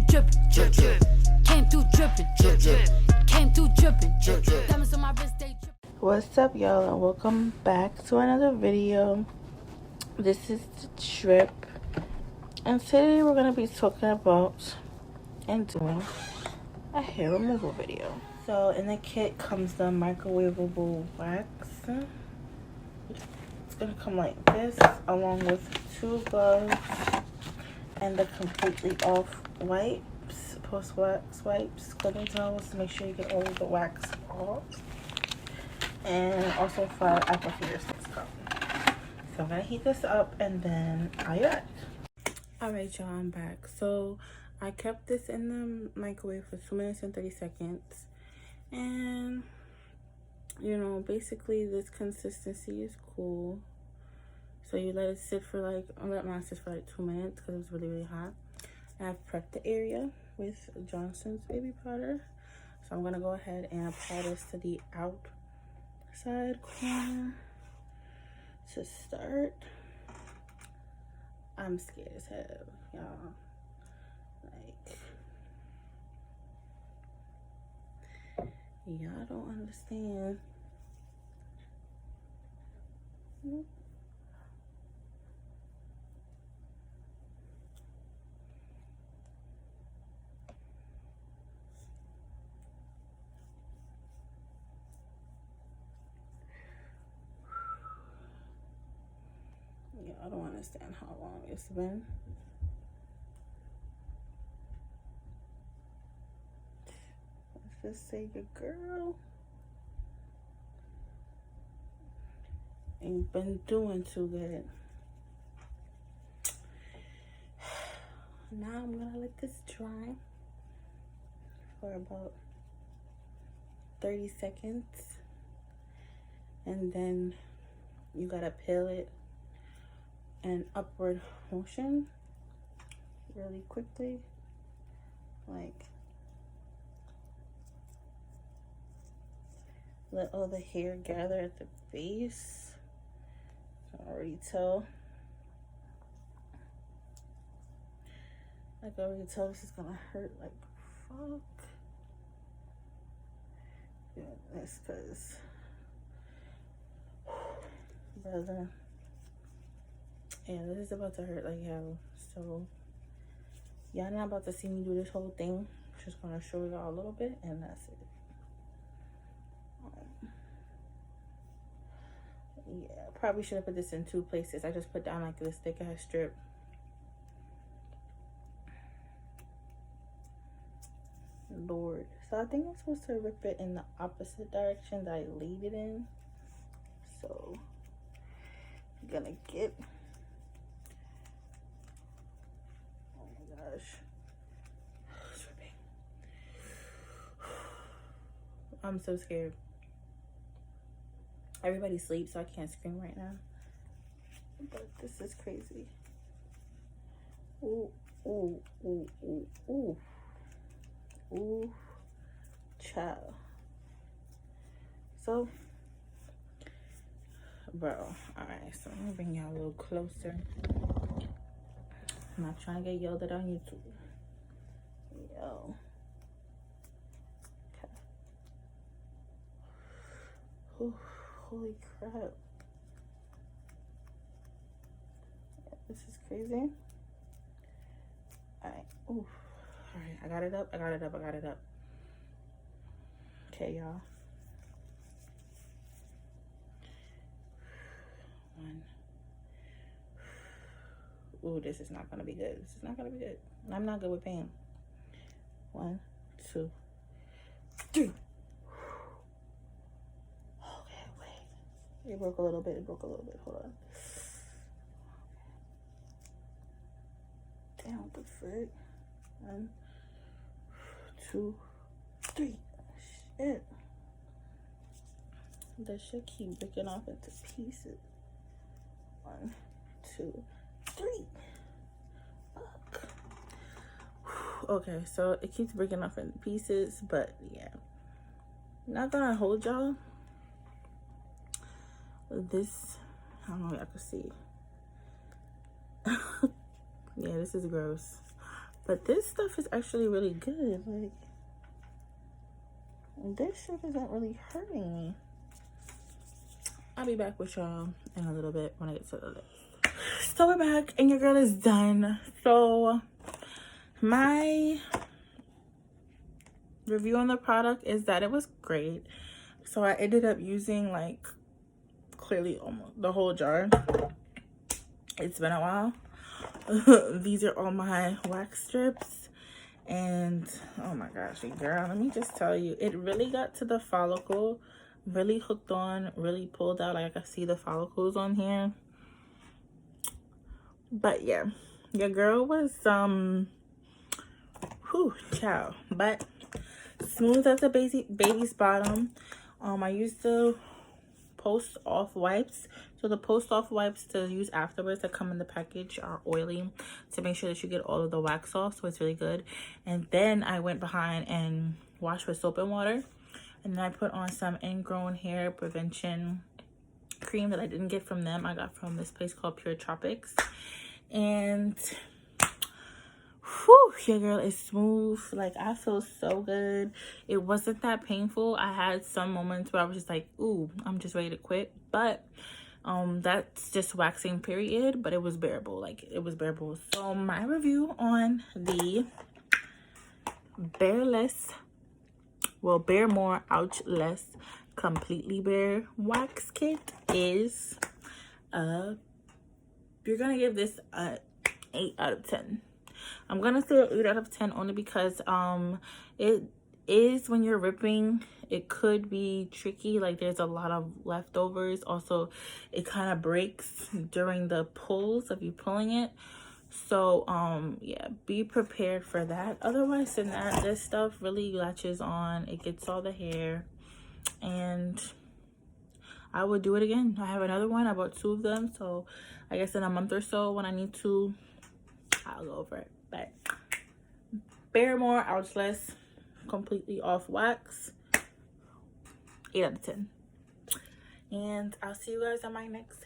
dripping, drip, drip. Came through dripping, drip, drip. Came through dripping, drip, drip. Diamonds on my wrist, they drip. What's up, y'all, and welcome back to another video. This is the Trip, and today we're gonna be talking about and doing a hair removal video. So in the kit comes the microwavable wax. It's gonna come like this, along with 2 gloves and the completely off wipes, post wax wipes, cleaning towels to make sure you get all of the wax off, and also 5 applicator sticks come. So I'm gonna heat this up and then I'll be back. Alright, y'all, I'm back. So I kept this in the microwave for 2 minutes and 30 seconds, and you know, basically this consistency is cool. So you let it sit for like, I let mine sit for like 2 minutes because it was really hot. And I've prepped the area with Johnson's baby powder. So I'm gonna go ahead and apply this to the outside corner to start. I'm scared as hell, y'all. Like, y'all don't understand. Nope. Yeah, I don't understand how long it's been. Let's just say your girl ain't been doing too good. Now I'm gonna let this dry for about 30 seconds, and then you gotta peel it in upward motion really quickly, like let all the hair gather at the base. I can already tell. I can already tell this is gonna hurt like fuck. Yeah, that's cause brother. Yeah, this is about to hurt like hell. So y'all not about to see me do this whole thing. Just gonna show y'all a little bit and that's it. Yeah, probably should have put this in 2 places. I just put down like this thick ass strip. Lord. So I think I'm supposed to rip it in the opposite direction that I laid it in. So I'm gonna get, oh my gosh, it's ripping. I'm so scared. Everybody sleeps, so I can't scream right now, but this is crazy. Ooh, ooh, ooh, ooh, ooh. Ooh, child. So, bro, alright, so I'm gonna bring y'all a little closer. I'm not trying to get yelled at on YouTube. Yo. Okay. Ooh, holy crap. Yeah, this is crazy. Alright, ooh. Alright, I got it up, I got it up, I got it up. Okay, y'all. 1. Ooh, this is not gonna be good. This is not gonna be good. I'm not good with pain. 1, 2, 3. Okay, wait. It broke a little bit, hold on. Damn, what the frick? 1, 2, 3. Shit. That shit keep breaking off into pieces. 1, 2, 3. Fuck. Okay, so it keeps breaking off into pieces, but yeah. Not gonna hold y'all. This, I don't know if y'all can see. Yeah, this is gross. But this stuff is actually really good. Like, this shit isn't really hurting me. I'll be back with y'all in a little bit when I get to the list. So we're back and your girl is done. So my review on the product is that it was great. So I ended up using like clearly almost the whole jar. It's been a while. These are all my wax strips, and oh my gosh, girl, let me just tell you, it really got to the follicle, really hooked on, really pulled out. Like I can see the follicles on here. But yeah, your girl was ciao, but smooth as a baby's bottom. I used the Post Off wipes. So the Post Off wipes to use afterwards that come in the package are oily to make sure that you get all of the wax off. So it's really good. And then I went behind and washed with soap and water. And then I put on some ingrown hair prevention cream that I didn't get from them. I got from this place called Pure Tropics. And whew, your girl is smooth. Like, I feel so good. It wasn't that painful. I had some moments where I was just like, ooh, I'm just ready to quit. But that's just waxing period. But it was bearable. Like, it was bearable. So my review on the Bare More Ouch Less Completely Bare Wax Kit is you're gonna give this a 8 out of 10. I'm gonna say 8 out of 10 only because it is, when you're ripping, it could be tricky. Like, there's a lot of leftovers. Also, it kind of breaks during the pulls of you pulling it. So yeah, be prepared for that. Otherwise than that, this stuff really latches on. It gets all the hair, and I would do it again. I have another one. I bought 2 of them, so I guess in a month or so when I need to, I'll go over it. But Bare More Ouch Less Completely Off Wax, 8 out of 10. And I'll see you guys on my next